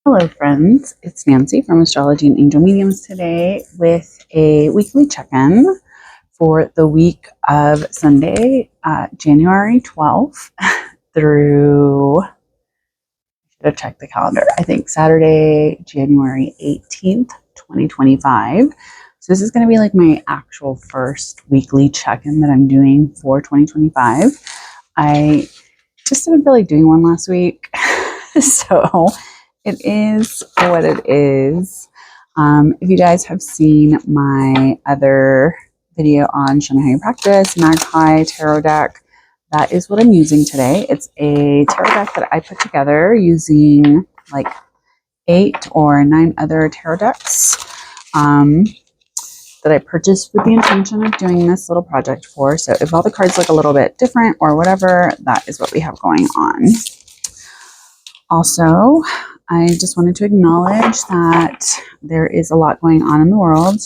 Hello, friends. It's Nancy from Astrology and Angel Mediums today with a weekly check-in for the week of Sunday, January 12th through, I should have checked the calendar, I think Saturday, January 18th, 2025. So this is going to be like my actual first weekly check-in that I'm doing for 2025. I just didn't feel like doing one last week. So it is what it is. If you guys have seen my other video on Show Me How You Practice, Magpie Tarot deck, that is what I'm using today. It's a tarot deck that I put together using like 8 or 9 other tarot decks that I purchased with the intention of doing this little project for. So if all the cards look a little bit different or whatever, that is what we have going on. Also, I just wanted to acknowledge that there is a lot going on in the world,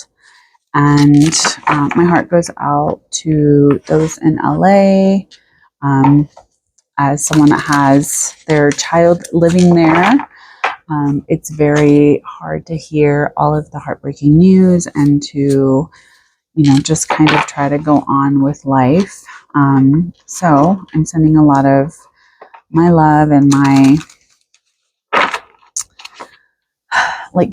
and my heart goes out to those in LA. As someone that has their child living there, it's very hard to hear all of the heartbreaking news and to, just kind of try to go on with life. So I'm sending a lot of my love and my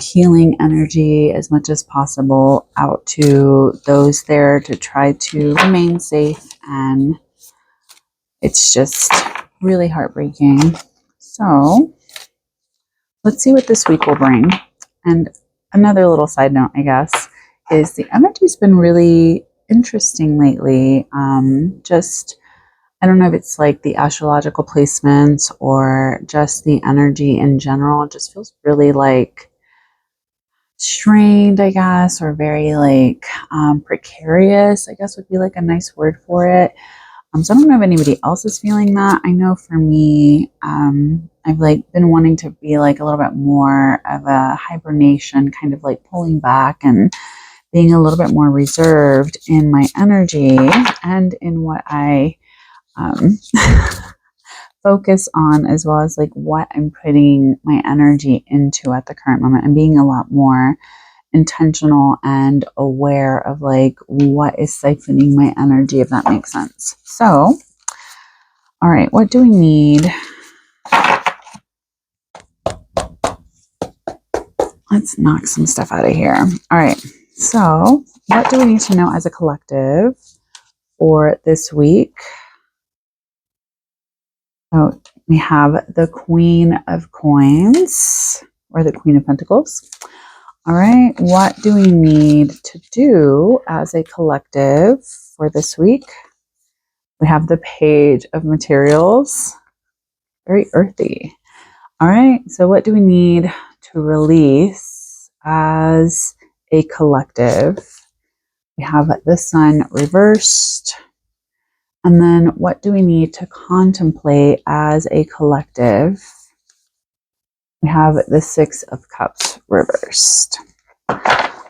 healing energy as much as possible out to those there to try to remain safe, and it's just really heartbreaking. So let's see what this week will bring. And another little side note, I guess, is the energy's been really interesting lately. I don't know if it's like the astrological placements or just the energy in general. It just feels really like strained, I guess, or very precarious, I guess would be like a nice word for it. So I don't know if anybody else is feeling that. I know for me, I've been wanting to be like a little bit more of a hibernation, kind of like pulling back and being a little bit more reserved in my energy and in what I focus on, as well as like what I'm putting my energy into at the current moment, and being a lot more intentional and aware of like what is siphoning my energy, if that makes sense. So, all right, what do we need? Let's knock some stuff out of here. All right, so what do we need to know as a collective for this week? So we have the Queen of Coins, or the Queen of Pentacles. All right, what do we need to do as a collective for this week? We have the Page of Materials, very earthy. All right, so what do we need to release as a collective? We have the Sun reversed. And then what do we need to contemplate as a collective? We have the Six of Cups reversed. All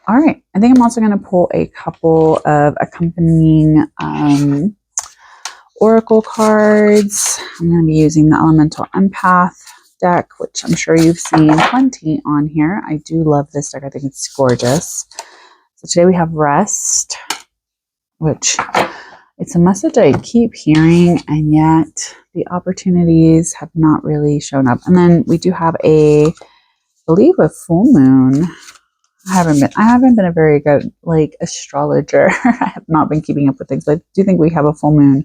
right, I think I'm also going to pull a couple of accompanying oracle cards. I'm going to be using the Elemental Empath deck, which I'm sure you've seen plenty on here. I do love this deck. I think it's gorgeous. So today we have Rest, which it's a message I keep hearing, and yet the opportunities have not really shown up. And then we do have I believe a full moon. I haven't been a very good astrologer. I have not been keeping up with things, but I do think we have a full moon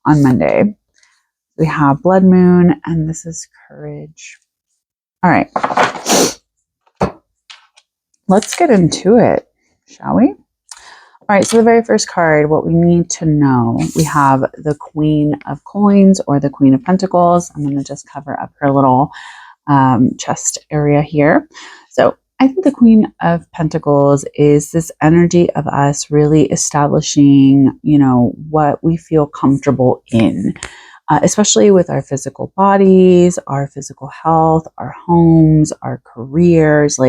on Monday. We have blood moon, and this is courage. All right. Let's get into it, shall we? All right, so the very first card, what we need to know, we have the Queen of Coins, or the Queen of Pentacles. I'm going to just cover up her little chest area here. So I think the Queen of Pentacles is this energy of us really establishing, what we feel comfortable in, especially with our physical bodies, our physical health, our homes, our careers.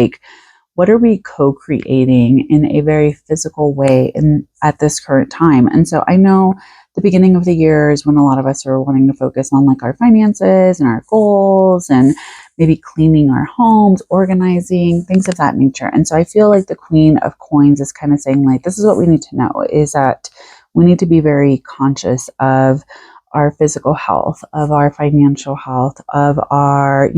What are we co-creating in a very physical way at this current time? And so I know the beginning of the year is when a lot of us are wanting to focus on like our finances and our goals and maybe cleaning our homes, organizing, things of that nature. And so I feel like the Queen of Coins is kind of saying like, this is what we need to know, is that we need to be very conscious of our physical health, of our financial health, of our,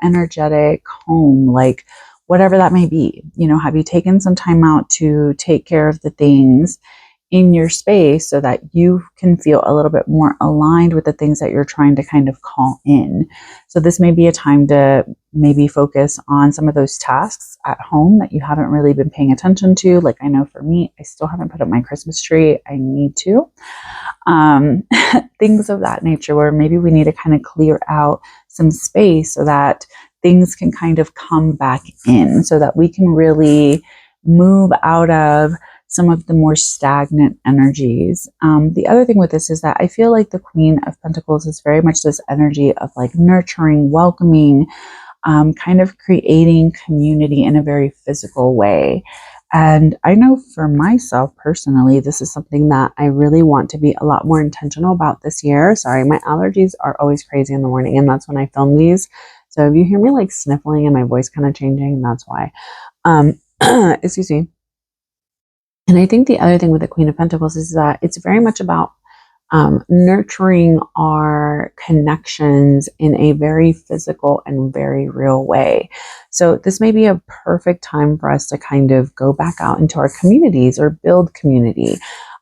energetic home, like whatever that may be. Have you taken some time out to take care of the things in your space so that you can feel a little bit more aligned with the things that you're trying to kind of call in? So this may be a time to maybe focus on some of those tasks at home that you haven't really been paying attention to. Like I know for me, I still haven't put up my Christmas tree. I need to. Things of that nature, where maybe we need to kind of clear out some space so that things can kind of come back in, so that we can really move out of some of the more stagnant energies. The other thing with this is that I feel like the Queen of Pentacles is very much this energy of like nurturing, welcoming, kind of creating community in a very physical way. And I know for myself personally, this is something that I really want to be a lot more intentional about this year. Sorry, my allergies are always crazy in the morning, and that's when I film these. So if you hear me like sniffling and my voice kind of changing, that's why. Excuse me. And I think the other thing with the Queen of Pentacles is that it's very much about nurturing our connections in a very physical and very real way. So this may be a perfect time for us to kind of go back out into our communities or build community,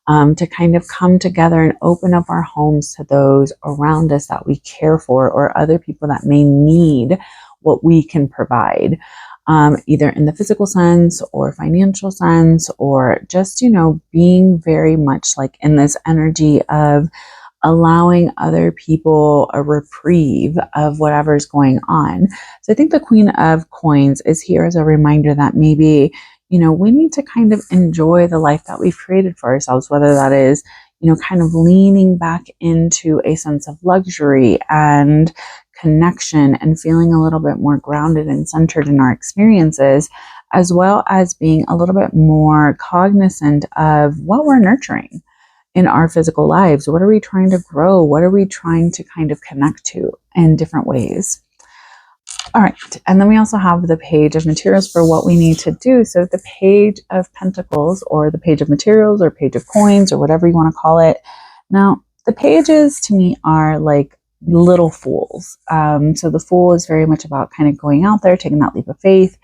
to kind of come together and open up our homes to those around us that we care for, or other people that may need what we can provide. Either in the physical sense or financial sense, or just, being very much like in this energy of allowing other people a reprieve of whatever's going on. So I think the Queen of Coins is here as a reminder that maybe, we need to kind of enjoy the life that we've created for ourselves, whether that is, kind of leaning back into a sense of luxury and connection and feeling a little bit more grounded and centered in our experiences, as well as being a little bit more cognizant of what we're nurturing in our physical lives. What are we trying to grow? What are we trying to kind of connect to in different ways? All right. And then we also have the Page of Materials for what we need to do. So the Page of Pentacles, or the Page of Materials, or Page of Coins, or whatever you want to call it. Now, the pages to me are like little fools. So the Fool is very much about kind of going out there, taking that leap of faith.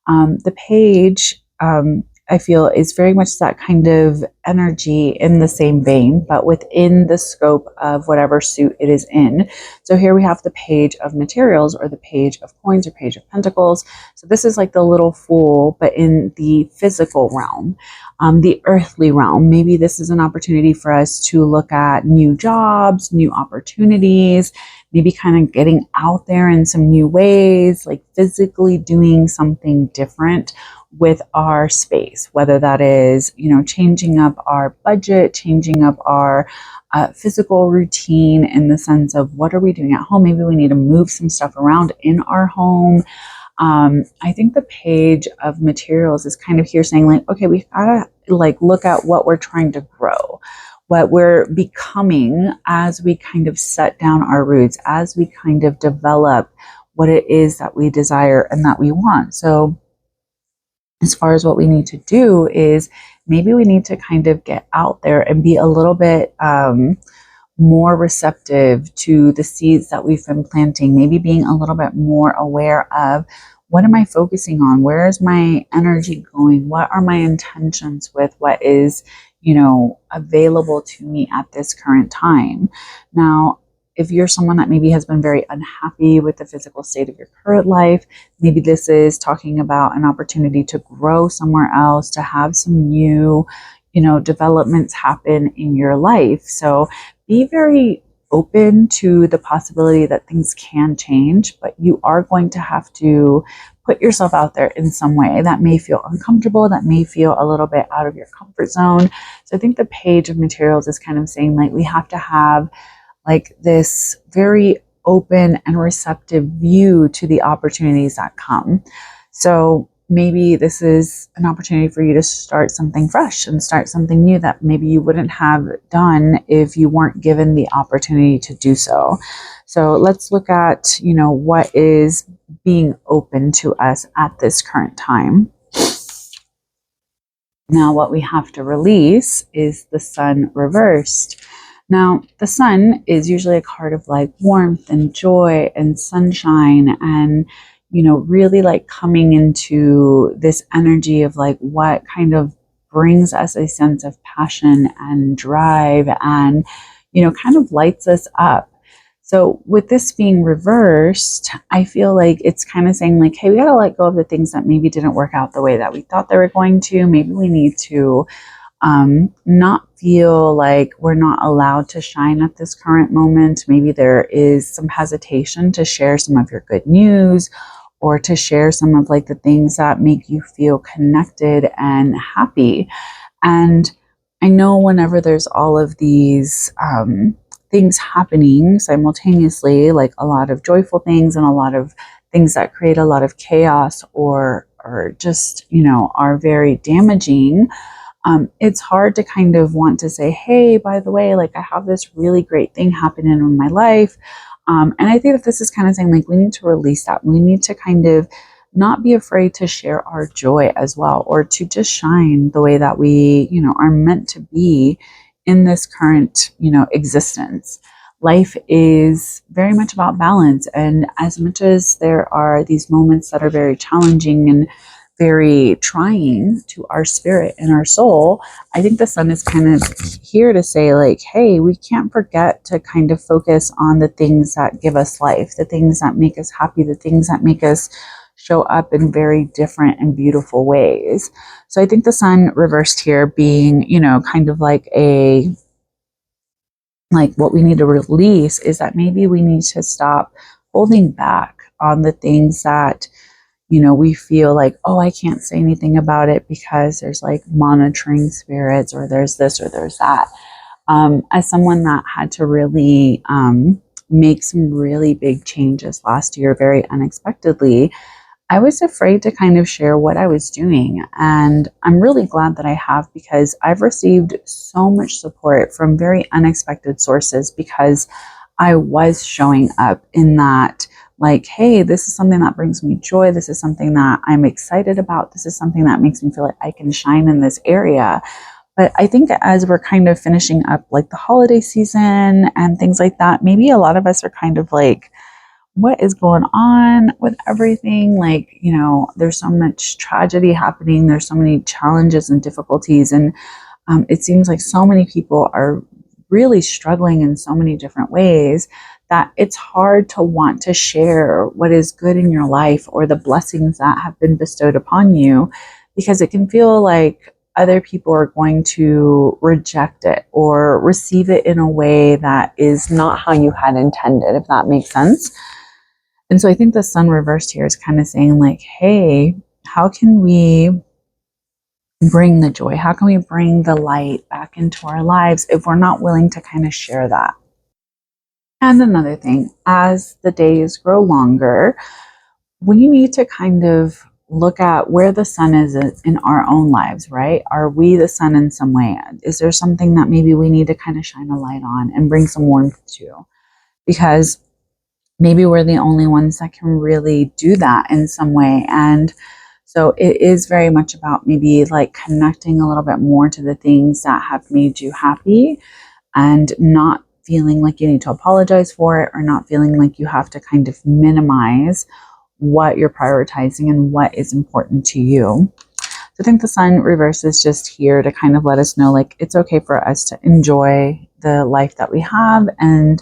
The Page, I feel, is very much that kind of energy in the same vein, but within the scope of whatever suit it is in. So here we have the Page of Materials, or the Page of Coins, or Page of Pentacles. So this is like the little Fool, but in the physical realm, the earthly realm. Maybe this is an opportunity for us to look at new jobs, new opportunities, maybe kind of getting out there in some new ways, like physically doing something different with our space, whether that is, changing up our budget, changing up our physical routine in the sense of what are we doing at home? Maybe we need to move some stuff around in our home. I think the Page of Materials is kind of here saying like, okay, we've got to like look at what we're trying to grow, what we're becoming as we kind of set down our roots, as we kind of develop what it is that we desire and that we want. So as far as what we need to do is maybe we need to kind of get out there and be a little bit more receptive to the seeds that we've been planting, maybe being a little bit more aware of what am I focusing on? Where is my energy going? What are my intentions with what is, available to me at this current time? Now, if you're someone that maybe has been very unhappy with the physical state of your current life, maybe this is talking about an opportunity to grow somewhere else, to have some new, developments happen in your life. So be very open to the possibility that things can change, but you are going to have to put yourself out there in some way that may feel uncomfortable, that may feel a little bit out of your comfort zone. So I think the Page of Materials is kind of saying like we have to have like this very open and receptive view to the opportunities that come. So maybe this is an opportunity for you to start something fresh and start something new that maybe you wouldn't have done if you weren't given the opportunity to do so. So let's look at, what is being open to us at this current time. Now, what we have to release is the sun reversed. Now, the sun is usually a card of like warmth and joy and sunshine and, really like coming into this energy of like what kind of brings us a sense of passion and drive and, kind of lights us up. So with this being reversed, I feel like it's kind of saying like, hey, we got to let go of the things that maybe didn't work out the way that we thought they were going to. Maybe we need to not feel like we're not allowed to shine at this current moment. Maybe there is some hesitation to share some of your good news or to share some of like the things that make you feel connected and happy. And I know whenever there's all of these things happening simultaneously, like a lot of joyful things and a lot of things that create a lot of chaos or just, are very damaging, it's hard to kind of want to say, hey, by the way, like I have this really great thing happening in my life. And I think that this is kind of saying like we need to release that. We need to kind of not be afraid to share our joy as well, or to just shine the way that we, are meant to be in this current, existence. Life is very much about balance. And as much as there are these moments that are very challenging and very trying to our spirit and our soul, I think the sun is kind of here to say like, hey, we can't forget to kind of focus on the things that give us life, the things that make us happy, the things that make us show up in very different and beautiful ways. So I think the sun reversed here being, kind of like what we need to release is that maybe we need to stop holding back on the things that we feel like, oh, I can't say anything about it because there's like monitoring spirits or there's this or there's that. As someone that had to really make some really big changes last year very unexpectedly, I was afraid to kind of share what I was doing. And I'm really glad that I have, because I've received so much support from very unexpected sources because I was showing up in that, like, hey, this is something that brings me joy. This is something that I'm excited about. This is something that makes me feel like I can shine in this area. But I think as we're kind of finishing up like the holiday season and things like that, maybe a lot of us are kind of like, what is going on with everything? Like, there's so much tragedy happening. There's so many challenges and difficulties. And it seems like so many people are really struggling in so many different ways that it's hard to want to share what is good in your life or the blessings that have been bestowed upon you, because it can feel like other people are going to reject it or receive it in a way that is not how you had intended, if that makes sense. And so I think the sun reversed here is kind of saying like, hey, how can we bring the joy? How can we bring the light back into our lives if we're not willing to kind of share that? And another thing, as the days grow longer, we need to kind of look at where the sun is in our own lives, right? Are we the sun in some way? Is there something that maybe we need to kind of shine a light on and bring some warmth to? Because maybe we're the only ones that can really do that in some way. And so it is very much about maybe like connecting a little bit more to the things that have made you happy and not feeling like you need to apologize for it, or not feeling like you have to kind of minimize what you're prioritizing and what is important to you. So I think the sun reverse is just here to kind of let us know like it's okay for us to enjoy the life that we have and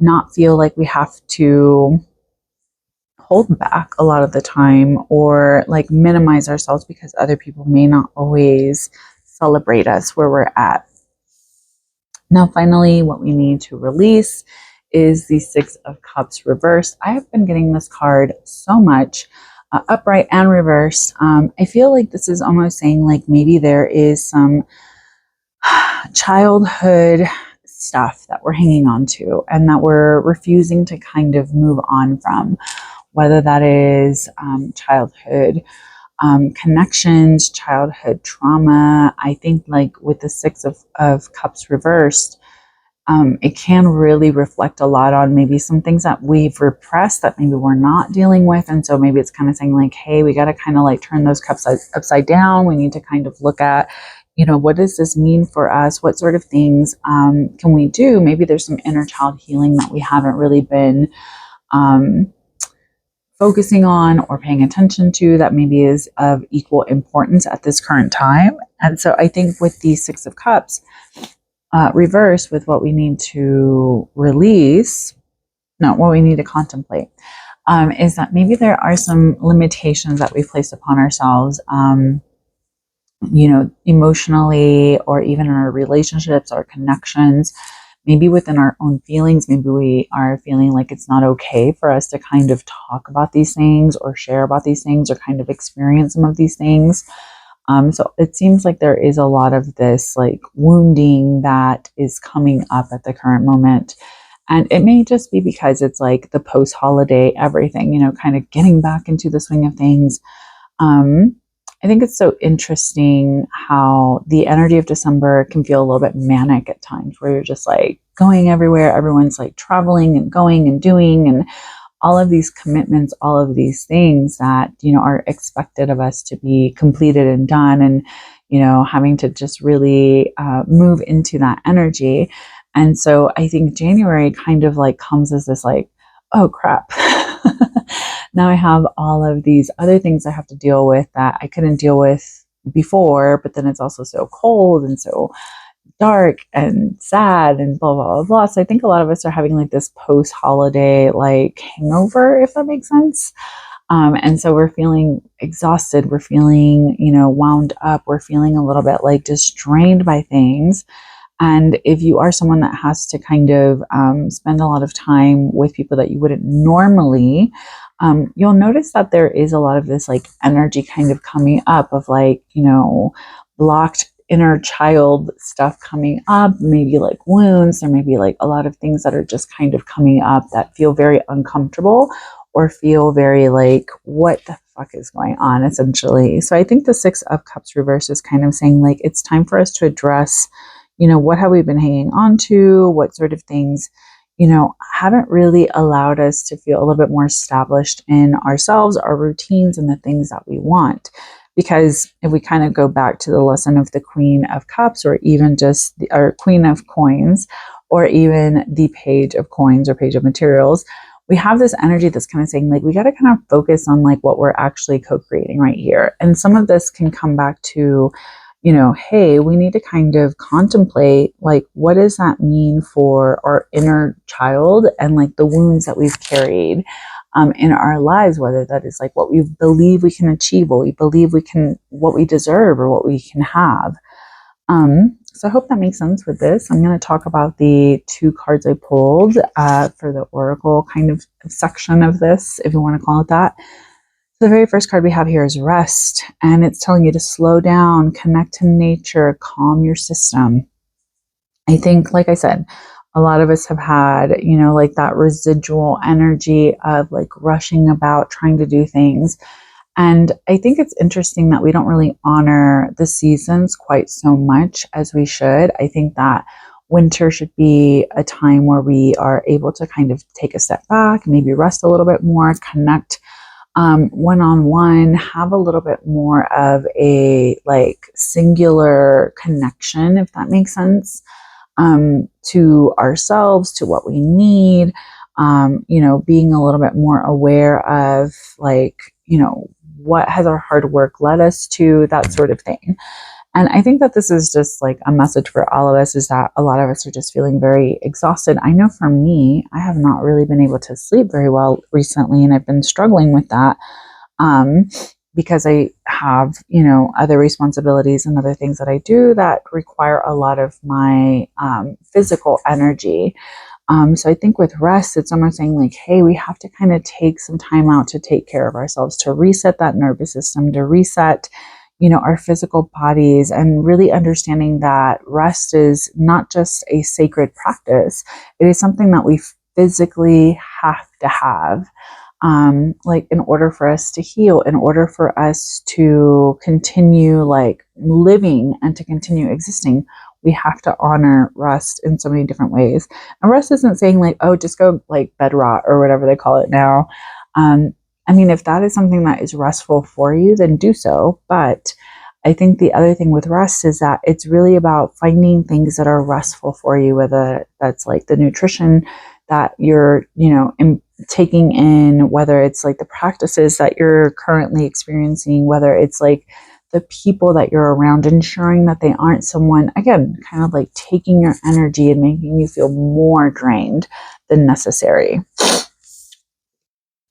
not feel like we have to hold back a lot of the time or like minimize ourselves because other people may not always celebrate us where we're at. Now, finally, what we need to release is the Six of Cups reversed. I have been getting this card so much, upright and reversed. I feel like this is almost saying like maybe there is some childhood stuff that we're hanging on to and that we're refusing to kind of move on from, whether that is childhood connections, childhood trauma. I think like with the Six of Cups reversed, it can really reflect a lot on maybe some things that we've repressed that maybe we're not dealing with. And so maybe it's kind of saying like, hey, we got to kind of like turn those cups upside down. We need to kind of look at, what does this mean for us? What sort of things can we do? Maybe there's some inner child healing that we haven't really been um, focusing on or paying attention to that maybe is of equal importance at this current time. And so I think with the Six of Cups, reverse with what we need to release, no, what we need to contemplate, is that maybe there are some limitations that we place upon ourselves, emotionally or even in our relationships or connections, maybe within our own feelings. Maybe we are feeling like it's not okay for us to kind of talk about these things or share about these things or kind of experience some of these things. So it seems like there is a lot of this like wounding that is coming up at the current moment. And it may just be because it's like the post holiday everything, kind of getting back into the swing of things. I think it's so interesting how the energy of December can feel a little bit manic at times where you're just like going everywhere. Everyone's like traveling and going and doing and all of these commitments, all of these things that, are expected of us to be completed and done and, having to just really move into that energy. And so I think January kind of like comes as this like, oh crap. Now I have all of these other things I have to deal with that I couldn't deal with before, but then it's also so cold and so dark and sad and blah, blah, blah, blah. So I think a lot of us are having like this post-holiday like hangover, if that makes sense. And so we're feeling exhausted. We're feeling, wound up. We're feeling a little bit like just drained by things. And if you are someone that has to kind of spend a lot of time with people that you wouldn't normally, you'll notice that there is a lot of this like energy kind of coming up of like, blocked inner child stuff coming up, maybe like wounds, or maybe like a lot of things that are just kind of coming up that feel very uncomfortable or feel very like, what the fuck is going on, essentially. So I think the Six of Cups reverse is kind of saying like, it's time for us to address, what have we been hanging on to? What sort of things, haven't really allowed us to feel a little bit more established in ourselves, our routines, and the things that we want. Because if we kind of go back to the lesson of the Queen of Cups, or even just our Queen of Coins, or even the Page of Coins or Page of Materials, we have this energy that's kind of saying like, we got to kind of focus on like what we're actually co-creating right here. And some of this can come back to, hey, we need to kind of contemplate like, what does that mean for our inner child and like the wounds that we've carried in our lives, whether that is like what we believe we can achieve, what we believe we can, what we deserve, or what we can have. So I hope that makes sense with this. I'm going to talk about the two cards I pulled for the Oracle kind of section of this, if you want to call it that. The very first card we have here is Rest, and it's telling you to slow down, connect to nature, calm your system. I think, like I said, a lot of us have had, like that residual energy of like rushing about, trying to do things. And I think it's interesting that we don't really honor the seasons quite so much as we should. I think that winter should be a time where we are able to kind of take a step back, maybe rest a little bit more, connect one-on-one, have a little bit more of a like singular connection, if that makes sense, to ourselves, to what we need, being a little bit more aware of like, what has our hard work led us to, that sort of thing. And I think that this is just like a message for all of us, is that a lot of us are just feeling very exhausted. I know for me, I have not really been able to sleep very well recently, and I've been struggling with that because I have, other responsibilities and other things that I do that require a lot of my physical energy. So I think with rest, it's almost saying like, hey, we have to kind of take some time out to take care of ourselves, to reset that nervous system, to reset, our physical bodies, and really understanding that rest is not just a sacred practice. It is something that we physically have to have. like in order for us to heal, in order for us to continue like living and to continue existing, we have to honor rest in so many different ways. And rest isn't saying like, oh, just go like bed rot or whatever they call it now. I mean, if that is something that is restful for you, then do so. But I think the other thing with rest is that it's really about finding things that are restful for you, whether that's like the nutrition that you're, taking in, whether it's like the practices that you're currently experiencing, whether it's like the people that you're around, ensuring that they aren't someone, again, kind of like taking your energy and making you feel more drained than necessary.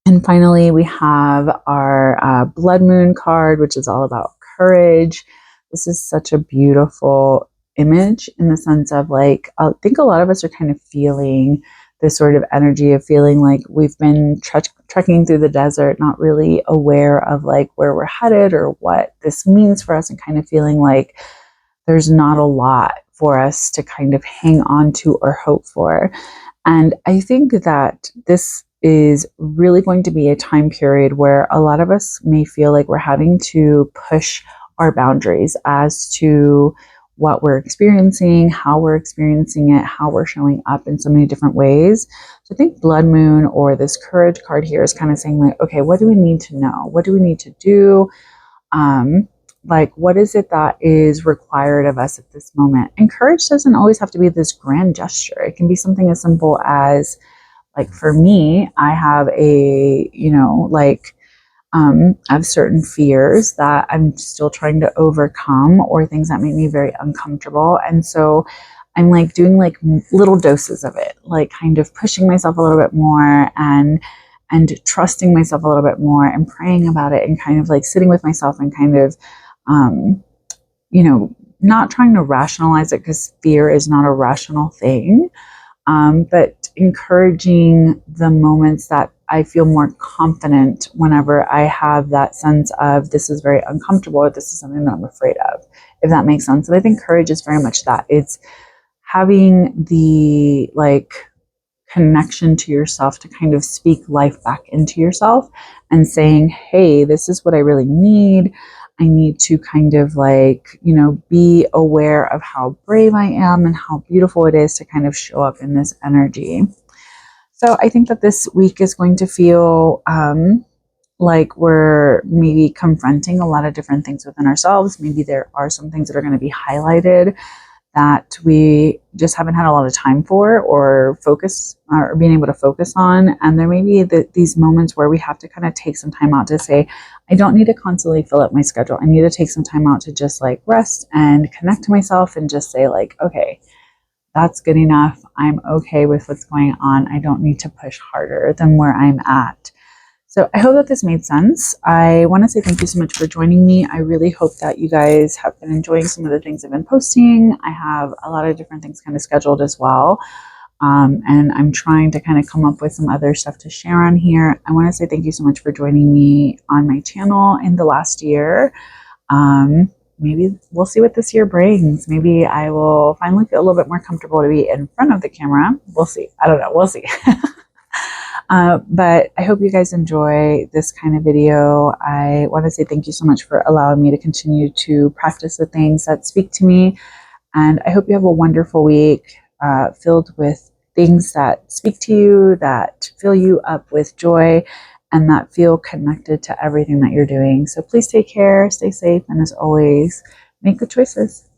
And finally, we have our blood moon card, which is all about courage. This is such a beautiful image in the sense of like, I think a lot of us are kind of feeling this sort of energy of feeling like we've been trekking through the desert, not really aware of like where we're headed or what this means for us, and kind of feeling like there's not a lot for us to kind of hang on to or hope for. And I think that this is really going to be a time period where a lot of us may feel like we're having to push our boundaries as to what we're experiencing, how we're experiencing it, how we're showing up in so many different ways. So I think Blood Moon or this Courage card here is kind of saying like, okay, what do we need to know? What do we need to do? Like, what is it that is required of us at this moment? And courage doesn't always have to be this grand gesture. It can be something as simple as, like, for me, I have I have certain fears that I'm still trying to overcome, or things that make me very uncomfortable. And so I'm like doing like little doses of it, like kind of pushing myself a little bit more and trusting myself a little bit more and praying about it and kind of like sitting with myself and kind of, um, not trying to rationalize it, because fear is not a rational thing. But encouraging the moments that I feel more confident whenever I have that sense of this is very uncomfortable, or this is something that I'm afraid of, if that makes sense. And I think courage is very much that. It's having the like connection to yourself to kind of speak life back into yourself and saying, hey, this is what I really need. I need to kind of like, be aware of how brave I am and how beautiful it is to kind of show up in this energy. So I think that this week is going to feel like we're maybe confronting a lot of different things within ourselves. Maybe there are some things that are going to be highlighted that we just haven't had a lot of time for, or focus, or being able to focus on. And there may be these moments where we have to kind of take some time out to say, I don't need to constantly fill up my schedule. I need to take some time out to just like rest and connect to myself and just say like, okay, that's good enough. I'm okay with what's going on. I don't need to push harder than where I'm at. So I hope that this made sense. I want to say thank you so much for joining me. I really hope that you guys have been enjoying some of the things I've been posting. I have a lot of different things kind of scheduled as well. And I'm trying to kind of come up with some other stuff to share on here. I want to say thank you so much for joining me on my channel in the last year. Maybe we'll see what this year brings. Maybe I will finally feel a little bit more comfortable to be in front of the camera. We'll see. I don't know. We'll see. But I hope you guys enjoy this kind of video. I want to say thank you so much for allowing me to continue to practice the things that speak to me. And I hope you have a wonderful week filled with things that speak to you, that fill you up with joy, and that feel connected to everything that you're doing. So please take care, stay safe, and as always, make good choices.